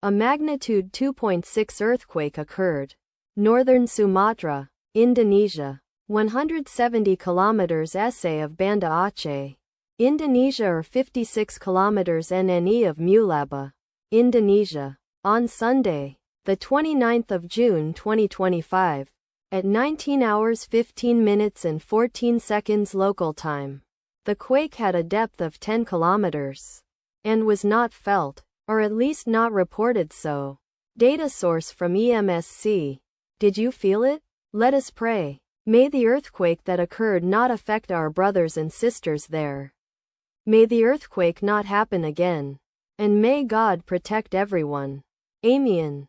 A magnitude 2.6 earthquake occurred. Northern Sumatra, Indonesia. 170 kilometers SA of Banda Aceh, Indonesia or 56 kilometers NNE of Mulaba, Indonesia. On Sunday, the 29th of June 2025, at 19 hours 15 minutes and 14 seconds local time. The quake had a depth of 10 kilometers and was not felt, or at least not reported so. Data source from EMSC. Did you feel it? Let us pray. May the earthquake that occurred not affect our brothers and sisters there. May the earthquake not happen again. And may God protect everyone. Amen.